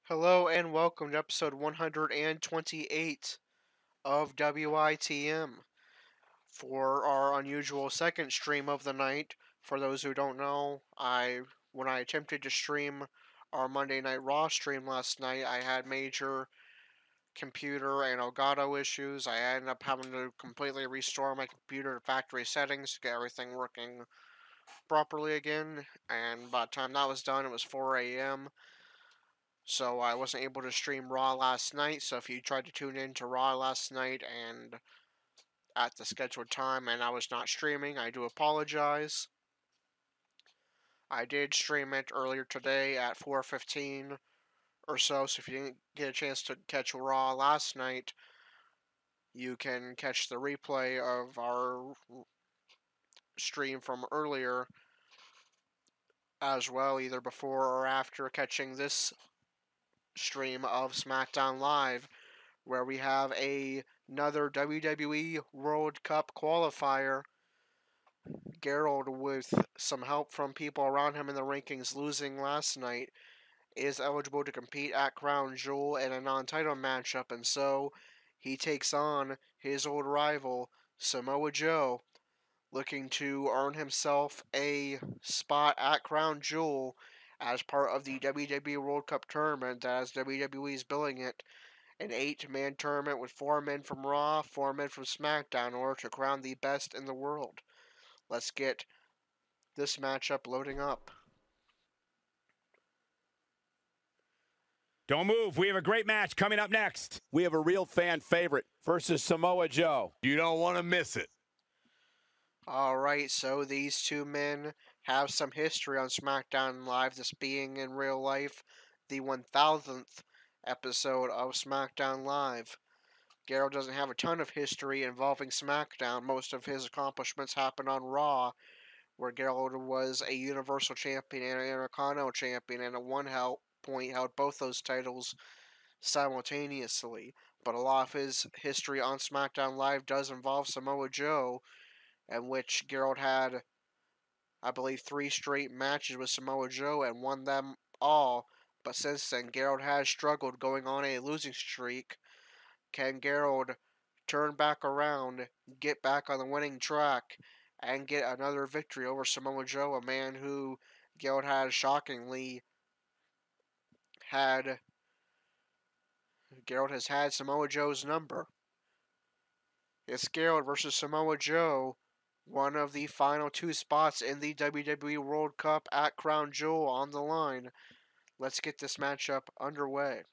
Hello and welcome to episode 128 of WITM. For our unusual second stream of the night, for those who don't know, when I attempted to stream our Monday Night Raw stream last night, I had major computer and Elgato issues. I ended up having to completely restore my computer to factory settings to get everything working properly again, and by the time that was done, it was 4 a.m., so I wasn't able to stream Raw last night. So if you tried to tune in to Raw last night and at the scheduled time and I was not streaming, I do apologize. I did stream it earlier today at 4:15 or so if you didn't get a chance to catch Raw last night, you can catch the replay of our stream from earlier as well, either before or after catching this stream of SmackDown Live, where we have another WWE World Cup qualifier. Gerald, with some help from people around him in the rankings losing last night, is eligible to compete at Crown Jewel in a non-title matchup, and so he takes on his old rival, Samoa Joe, looking to earn himself a spot at Crown Jewel as part of the WWE World Cup tournament, as WWE is billing it, an 8-man tournament with 4 men from Raw, 4 men from SmackDown, in order to crown the best in the world. Let's get this matchup loading up. Don't move. We have a great match coming up next. We have a real fan favorite versus Samoa Joe. You don't want to miss it. Alright, so these two men have some history on SmackDown Live, this being in real life the 1000th episode of SmackDown Live. Gerald doesn't have a ton of history involving SmackDown. Most of his accomplishments happened on Raw, where Gerald was a Universal Champion and an Intercontinental Champion, and at one point held both those titles simultaneously. But a lot of his history on SmackDown Live does involve Samoa Joe, in which Gerald had, I believe, 3 straight matches with Samoa Joe and won them all. But since then, Gerald has struggled, going on a losing streak. Can Gerald turn back around, get back on the winning track, and get another victory over Samoa Joe, a man who Gerald has shockingly had... Gerald has had Samoa Joe's number. It's Gerald versus Samoa Joe, one of the final 2 spots in the WWE World Cup at Crown Jewel on the line. Let's get this matchup underway.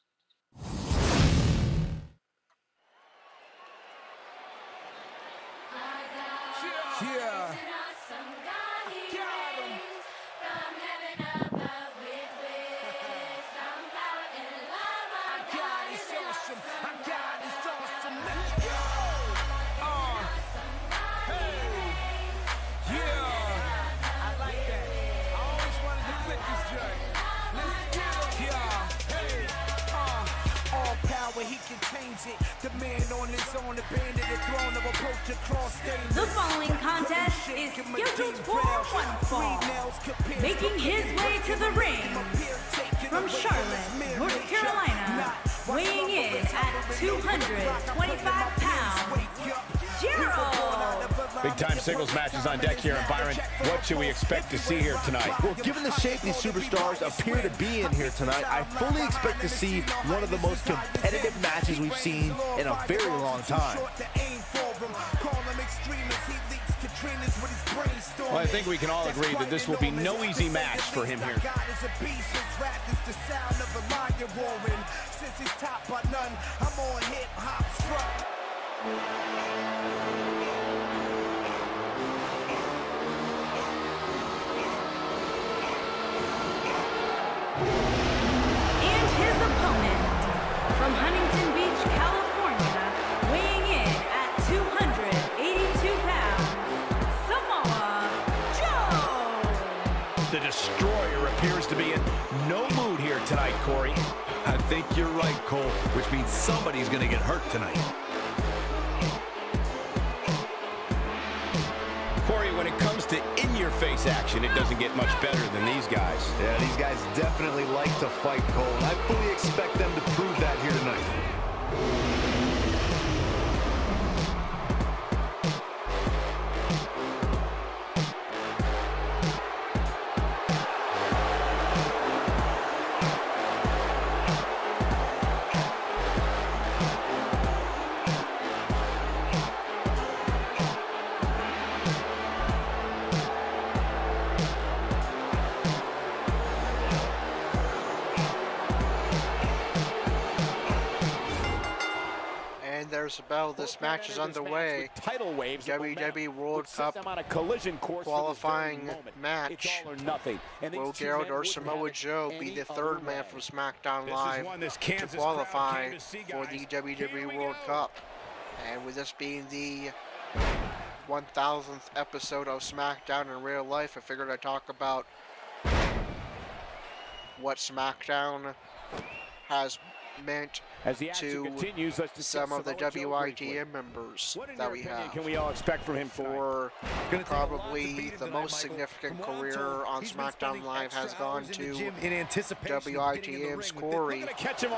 Yeah. The following contest is scheduled for one fall. Making his way to the ring from Charlotte, North Carolina, weighing in at 225 pounds, Gerald. Big-time singles matches on deck here. And Byron, what should we expect to see here tonight? Well, given the shape these superstars appear to be in here tonight, I fully expect to see one of the most competitive matches we've seen in a very long time. Well, I think we can all agree that this will be no easy match for him here. And his opponent from Huntington Beach, California, weighing in at 282 pounds, Samoa Joe. The Destroyer appears to be in no mood here tonight, Corey. I think you're right, Cole, which means somebody's going to get hurt tonight. Corey, when it comes to in-your face action. It doesn't get much better than these guys. Yeah, these guys definitely like to fight, Cole, and I fully expect them to prove that here tonight. There's a bell. This match is underway. Title waves WWE World Cup on a collision course qualifying match. Will Gerald or Gerald Samoa Joe be the third man from SmackDown Live to qualify for the WWE World Cup? And with this being the 1000th episode of SmackDown in real life, I figured I'd talk about what SmackDown has meant to some of the WITM members that we have. Can we all expect from him for probably the most significant career on SmackDown Live has gone to WITM's Corey.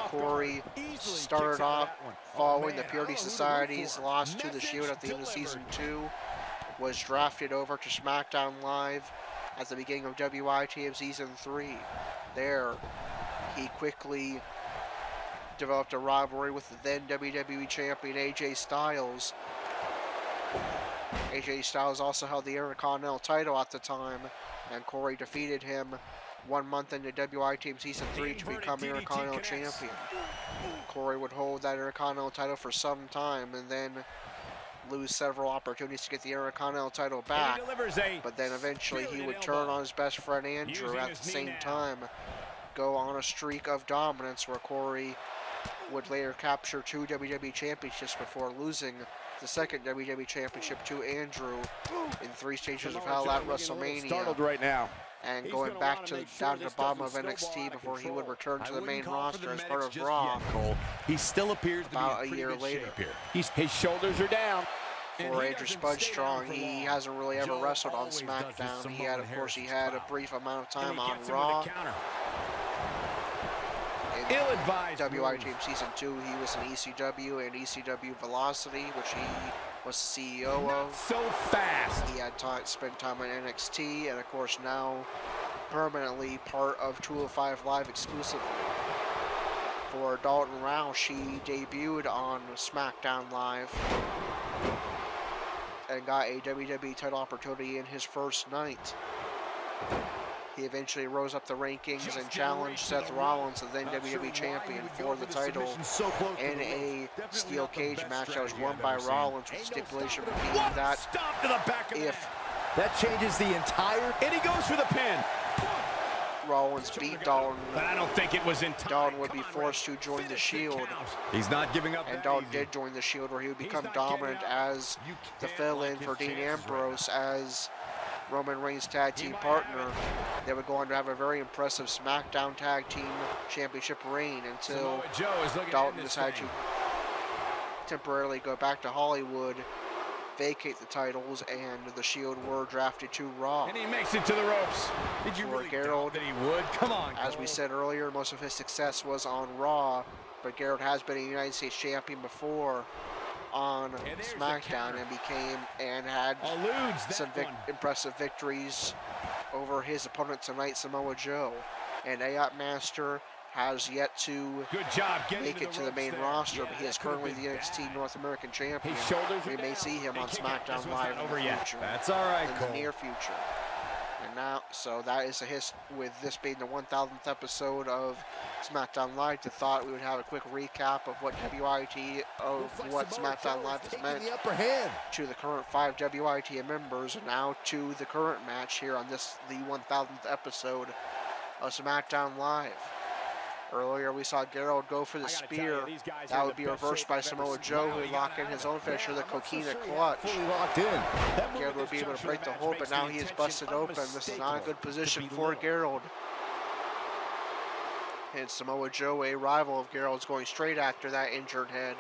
Corey started off following the Purity Society's loss to the Shield at the end of Season 2, was drafted over to SmackDown Live at the beginning of WITM Season 3. There, he quickly developed a rivalry with the then WWE Champion AJ Styles. AJ Styles also held the Intercontinental title at the time, and Corey defeated him 1 month into WITM Season 3 to become Intercontinental Champion. Corey would hold that Intercontinental title for some time and then lose several opportunities to get the Intercontinental title back, but then eventually he would turn on his best friend Andrew at the same time, go on a streak of dominance where Corey would later capture 2 WWE championships before losing the second WWE championship to Andrew in 3 stages of hell at WrestleMania. Startled right now. And going back to down to the bottom of NXT before he would return to the main roster as part of Raw. He still appears to be about a year later. His shoulders are down. For Andrew Spud Strong, he hasn't really ever wrestled on SmackDown. He had, of course, he had a brief amount of time on Raw. In WITM Season 2, he was in ECW and ECW Velocity, which he was the CEO of. So fast. He had spent time in NXT, and of course now permanently part of 205 Live exclusively. For Dalton Roush, he debuted on SmackDown Live and got a WWE title opportunity in his first night. He eventually rose up the rankings and challenged Seth Rollins, the then WWE Champion, for the title in a steel cage match that was won by Rollins, with the stipulation being that if that changes the entire, and he goes for the pin. Rollins beat Dalton, but I don't think it was in time. Dalton would be forced to join the Shield. He's not giving up. And Dalton did join the Shield, where he would become dominant as the fill-in for Dean Ambrose as Roman Reigns' tag team partner. They would go on to have a very impressive SmackDown Tag Team Championship reign until Dalton decided to temporarily go back to Hollywood, vacate the titles, and the Shield were drafted to Raw. And he makes it to the ropes. Did you really Gerald, doubt that he would? Come on, as we said earlier, most of his success was on Raw, but Gerald has been a United States champion before on SmackDown and had some impressive victories over his opponent tonight, Samoa Joe. And Ayat Master has yet to make it to the main roster, but he is currently the NXT North American Champion. We may see him on SmackDown Live in the future. That's all right, in the near future. And now, so that is a with this being the 1000th episode of SmackDown Live, I thought we would have a quick recap of what what SmackDown Live has meant to the current 5 WITM members, and now to the current match here on the 1000th episode of SmackDown Live. Earlier we saw Gerald go for the spear. That would be reversed by Samoa Joe, who would lock in his own finisher, the Coquina Clutch. Gerald would be able to break the hold, but now he is busted open. This is not a good position for Gerald. And Samoa Joe, a rival of Gerald's, going straight after that injured head.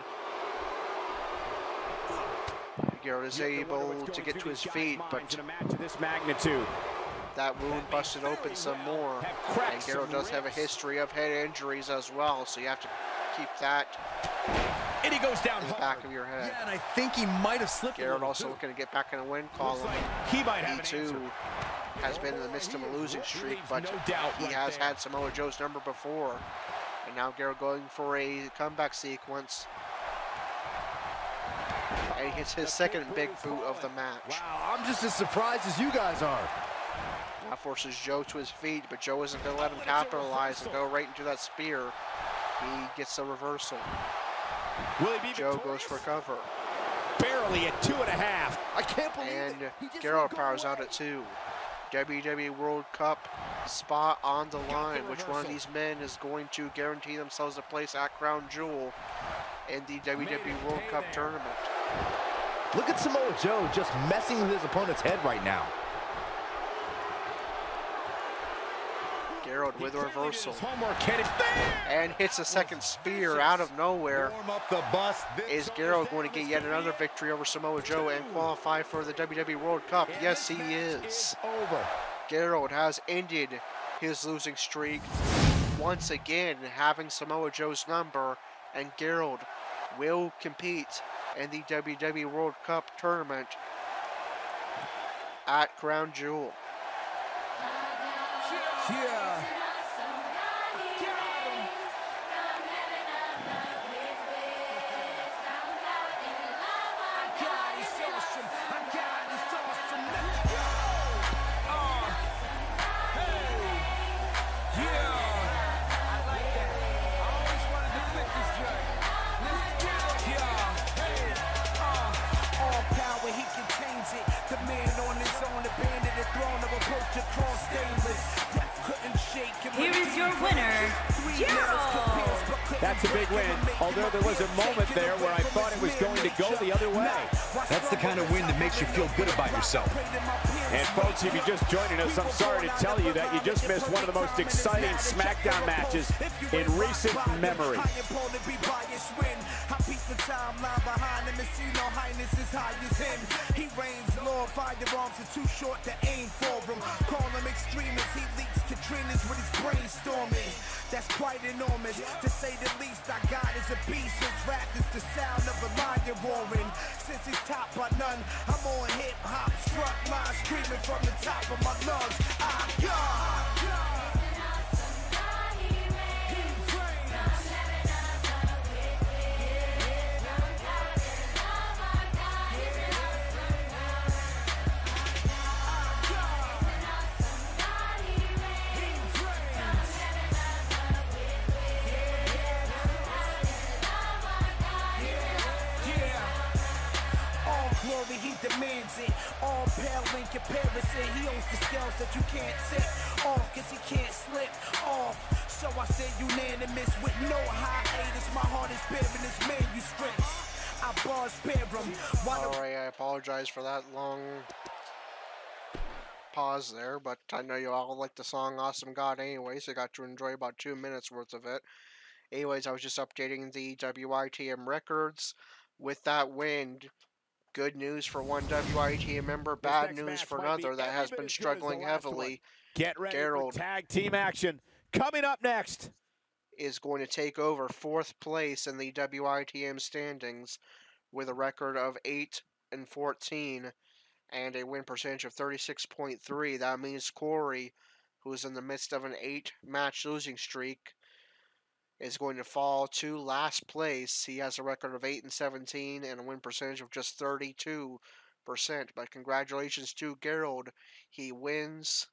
Gerald is able to get to his feet, but to match this magnitude. that wound busted open some more. And Gerald does have a history of head injuries as well, so you have to keep that And he goes down in the back of your head. Yeah, and I think he might have slipped. Gerald also looking to get back in the win column. He might have He an too answer. has been in the midst of a losing streak, but no doubt he right has there. had Samoa Joe's number before. And now Gerald going for a comeback sequence. And he hits his second big boot of the match. Wow, I'm just as surprised as you guys are. Now forces Joe to his feet, but Joe isn't going to let him capitalize and go right into that spear. He gets a reversal. Will he be Joe victorious? goes for cover. Barely at 2.5. I can't believe And it. He just Gerald won't go powers away. out at 2. WWE World Cup spot on the line. Which one of these men is going to guarantee themselves a place at Crown Jewel in the WWE World Cup tournament? Look at Samoa Joe just messing with his opponent's head right now. Gerald with a reversal. Homework, Kenny. And hits a second spear out of nowhere. Warm up the bus. Is Gerald going to get yet another victory over Samoa Joe and qualify for the WWE World Cup? Yes, he is. Over. Gerald has ended his losing streak, once again having Samoa Joe's number, and Gerald will compete in the WWE World Cup tournament at Crown Jewel. Yeah. Here is your winner, Gerald. That's a big win, although there was a moment there where I thought it was going to go the other way. That's the kind of win that makes you feel good about yourself. And folks, if you're just joining us, I'm sorry to tell you that you just missed one of the most exciting SmackDown matches in recent memory. He reigns, Lord, firearms are too short to aim for him. Call him extremist, he leaks Katrinas with his brainstorming. That's quite enormous, to say the least. Our God is a beast, his rap is the sound of a lion roaring. Since he's topped by none, I'm on hip-hop, front line, screaming from the top of my lungs. I'm God! He demands it, all pale in comparison. He owns the scales that you can't tip off, cause he can't slip off. So I say unanimous with no hiatus. My heart is bearing his manuscripts. I bars spare him. Alright, I apologize for that long pause there, but I know you all like the song Awesome God anyway, so I got to enjoy about 2 minutes worth of it. Anyways, I was just updating the WITM records. With that win, good news for one WITM member, bad news for another that has been struggling heavily. Get ready Gerald for tag team action. Coming up next. is going to take over 4th place in the WITM standings with a record of 8-14 and a win percentage of 36.3. That means Corey, who is in the midst of an 8-match losing streak, is going to fall to last place. He has a record of 8-17 and a win percentage of just 32%. But congratulations to Gerald. He wins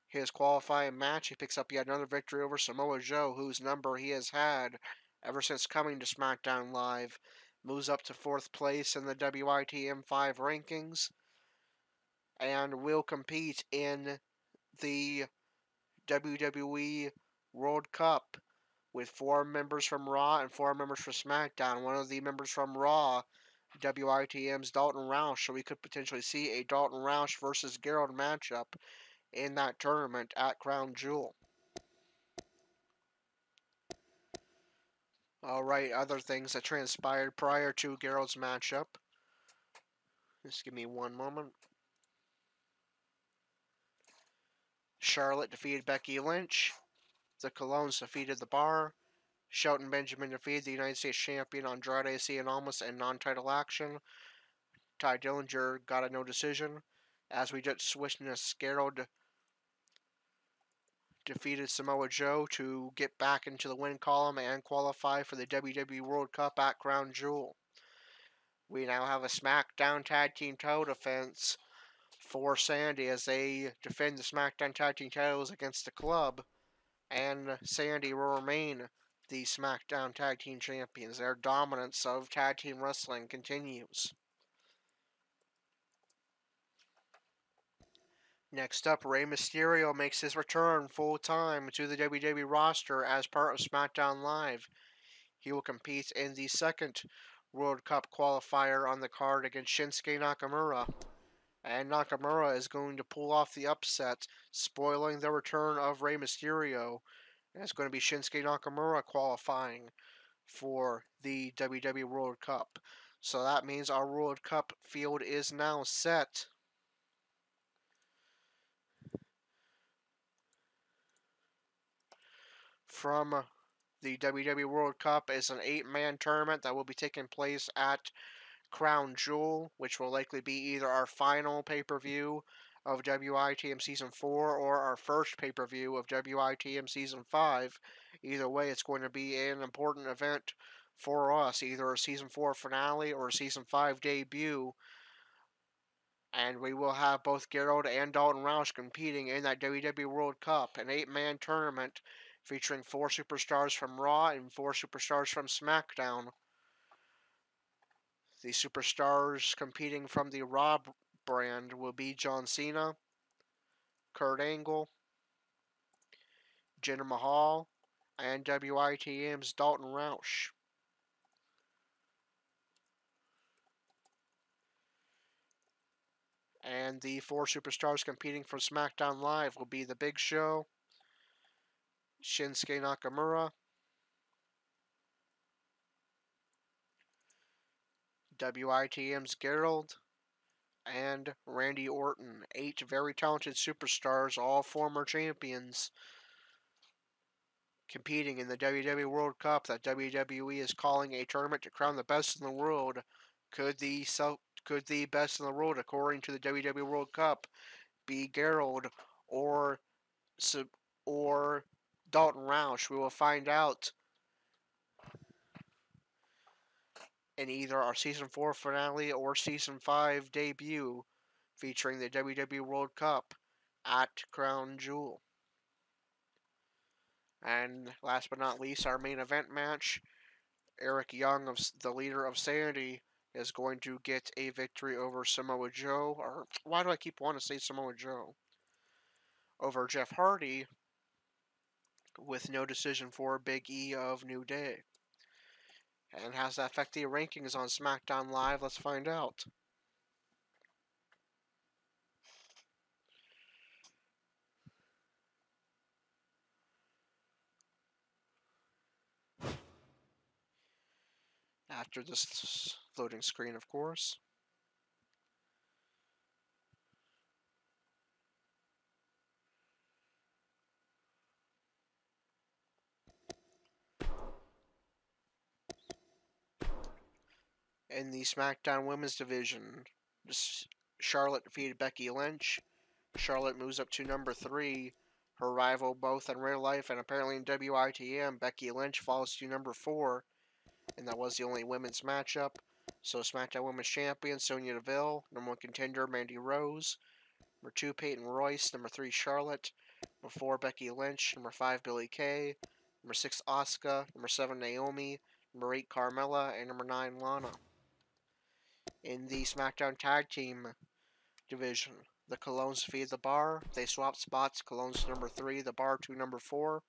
his qualifying match. He picks up yet another victory over Samoa Joe, whose number he has had ever since coming to SmackDown Live. Moves up to 4th place in the WITM 5 rankings and will compete in the WWE World Cup with 4 members from Raw and 4 members from SmackDown. One of the members from Raw, WITM's Dalton Roush, so we could potentially see a Dalton Roush versus Gerald matchup in that tournament at Crown Jewel. Alright, other things that transpired prior to Gerald's matchup. Just give me one moment. Charlotte defeated Becky Lynch. The Colognes defeated The Bar. Shelton Benjamin defeated the United States Champion Andrade Cien Almas in non-title action. Ty Dillinger got a no decision. As we just witnessed, Gerald defeated Samoa Joe to get back into the win column and qualify for the WWE World Cup at Crown Jewel. We now have a SmackDown Tag Team title defense for Sandy as they defend the SmackDown Tag Team titles against the club, and Sandy will remain the SmackDown Tag Team champions. Their dominance of tag team wrestling continues. Next up, Rey Mysterio makes his return full-time to the WWE roster as part of SmackDown Live. He will compete in the second World Cup qualifier on the card against Shinsuke Nakamura. And Nakamura is going to pull off the upset, spoiling the return of Rey Mysterio. And it's going to be Shinsuke Nakamura qualifying for the WWE World Cup. So that means our World Cup field is now set. From the WWE World Cup is an 8-man tournament that will be taking place at Crown Jewel, which will likely be either our final pay-per-view of WITM Season 4 or our first pay-per-view of WITM Season 5. Either way, it's going to be an important event for us, either a Season 4 finale or a Season 5 debut. And we will have both Gerald and Dalton Roush competing in that WWE World Cup, an 8-man tournament featuring 4 superstars from Raw and 4 superstars from SmackDown. The superstars competing from the Raw brand will be John Cena, Kurt Angle, Jinder Mahal, and WITM's Dalton Roush. And the 4 superstars competing for SmackDown Live will be The Big Show, Shinsuke Nakamura, WITM's Gerald, and Randy Orton. 8 very talented superstars, all former champions, competing in the WWE World Cup that WWE is calling a tournament to crown the best in the world. Could the best in the world, according to the WWE World Cup, be Gerald or Dalton Roush? We will find out in either our Season 4 finale or Season 5 debut featuring the WWE World Cup at Crown Jewel. And last but not least, our main event match, Eric Young, the leader of Sanity, is going to get a victory over Samoa Joe, or why do I keep wanting to say Samoa Joe? Over Jeff Hardy, with no decision for Big E of New Day. And how does that affect the rankings on SmackDown Live? Let's find out. After this loading screen, of course. In the SmackDown Women's Division, Charlotte defeated Becky Lynch. Charlotte moves up to number 3. Her rival both in real life and apparently in WITM, Becky Lynch, falls to number 4. And that was the only women's matchup. So SmackDown Women's Champion, Sonya Deville. Number 1 contender, Mandy Rose. Number 2, Peyton Royce. Number 3, Charlotte. Number 4, Becky Lynch. Number 5, Billie Kay. Number 6, Asuka. Number 7, Naomi. Number 8, Carmella. And number 9, Lana. In the SmackDown Tag Team Division, the Colognes defeated The Bar. They swapped spots. Colognes to number 3, The Bar to number 4.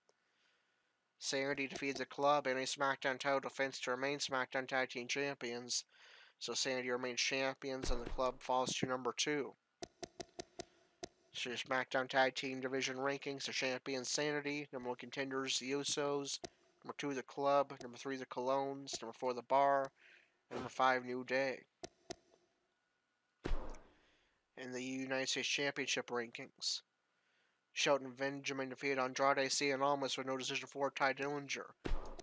Sanity defeated the Club in a SmackDown title defense to remain SmackDown Tag Team Champions. So Sanity remains champions and the Club falls to number 2. So your SmackDown Tag Team Division rankings: the champions Sanity, number 1 contenders the Usos, number 2 the Club, number 3 the Colognes, number 4 the Bar, and number 5 New Day. In the United States Championship rankings, Shelton Benjamin defeated Andrade Cien Almas with no decision for Ty Dillinger.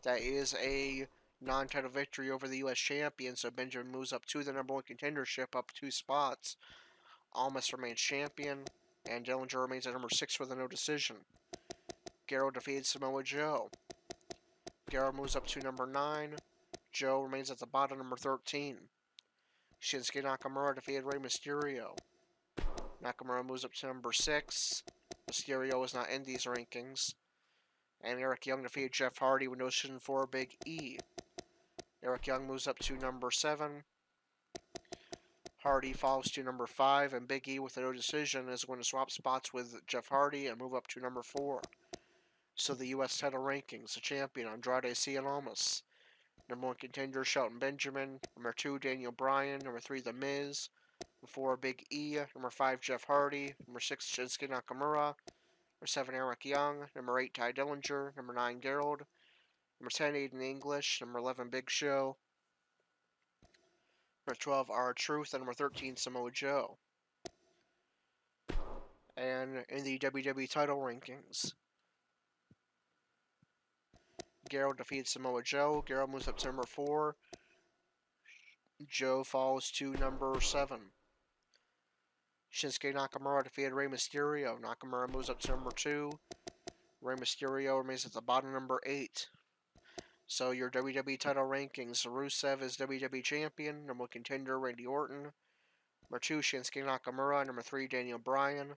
That is a non-title victory over the U.S. champion, so Benjamin moves up to the number 1 contendership, up 2 spots. Almas remains champion, and Dillinger remains at number 6 with a no decision. Gerald defeated Samoa Joe. Gerald moves up to number 9. Joe remains at the bottom, number 13. Shinsuke Nakamura defeated Rey Mysterio. Nakamura moves up to number 6. Mysterio is not in these rankings. And Eric Young defeated Jeff Hardy with no decision for Big E. Eric Young moves up to number 7. Hardy falls to number 5, and Big E with a no decision is going to swap spots with Jeff Hardy and move up to number 4. So the U.S. title rankings, the champion Andrade Cien Almas. Number 1 contender Shelton Benjamin. Number 2 Daniel Bryan. Number 3 The Miz. Number 4 Big E. Number 5 Jeff Hardy. Number 6 Shinsuke Nakamura. Number 7 Eric Young. Number 8 Ty Dillinger. Number 9 Gerald. Number 10 Aiden English. Number 11 Big Show. Number 12 R-Truth. And number 13 Samoa Joe. And in the WWE title rankings, Gerald defeats Samoa Joe. Gerald moves up to number 4. Joe falls to number 7. Shinsuke Nakamura defeated Rey Mysterio. Nakamura moves up to number 2. Rey Mysterio remains at the bottom, number 8. So your WWE title rankings: Rusev is WWE champion. Number 1 contender Randy Orton. Number 2 Shinsuke Nakamura. Number 3 Daniel Bryan.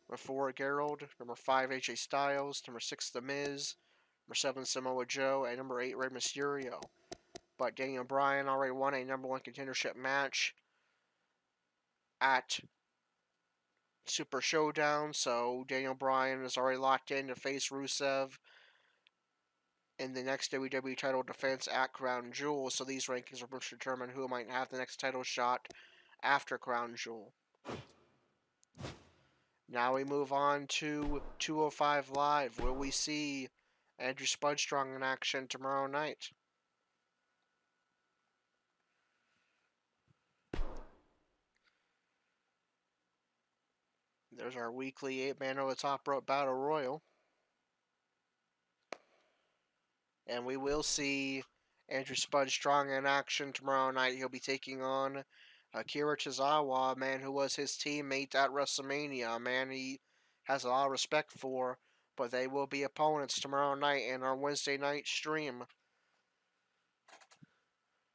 Number 4 Gerald. Number 5 AJ Styles. Number 6 The Miz. Number 7 Samoa Joe. And number 8 Rey Mysterio. But Daniel Bryan already won a number 1 contendership match at Super Showdown, so Daniel Bryan is already locked in to face Rusev in the next WWE title defense at Crown Jewel, so these rankings are going to determine who might have the next title shot after Crown Jewel. Now we move on to 205 Live, where we see Andrew Spudstrong in action tomorrow night. There's our weekly 8-man over the top rope battle royal. And we will see Andrew Spudstrong in action tomorrow night. He'll be taking on Akira Tozawa, a man who was his teammate at WrestleMania, a man he has a lot of respect for. But they will be opponents tomorrow night in our Wednesday night stream,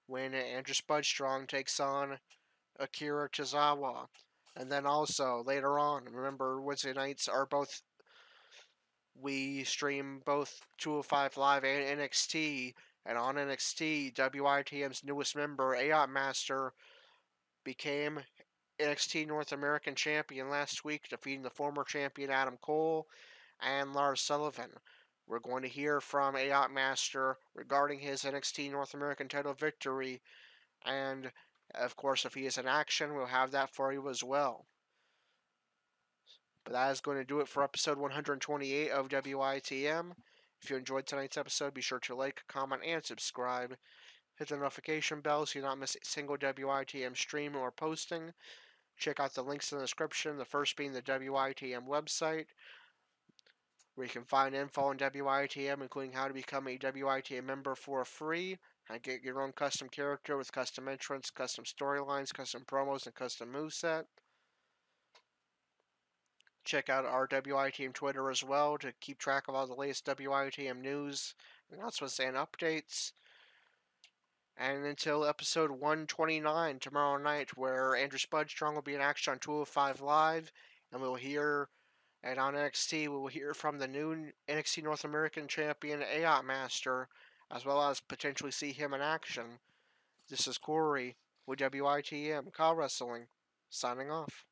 when Andrew Spudstrong takes on Akira Tozawa. And then also, later on, remember, Wednesday nights are both, we stream both 205 Live and NXT. And on NXT, WITM's newest member, Aot Master, became NXT North American Champion last week, defeating the former champion Adam Cole and Lars Sullivan. We're going to hear from Aot Master regarding his NXT North American title victory, and of course, if he is in action, we'll have that for you as well. But that is going to do it for episode 128 of WITM. If you enjoyed tonight's episode, be sure to like, comment, and subscribe. Hit the notification bell so you not miss a single WITM stream or posting. Check out the links in the description, the first being the WITM website, where you can find info on WITM, including how to become a WITM member for free and get your own custom character with custom entrants, custom storylines, custom promos, and custom moveset. Check out our WITM Twitter as well to keep track of all the latest WITM news, announcements, and updates. And until episode 129 tomorrow night, where Andrew Spudstrong will be in action on 205 Live, and we'll hear, and on NXT, we will hear from the new NXT North American Champion, Aot Master, as well as potentially see him in action. This is Corey with WITM Call Wrestling, signing off.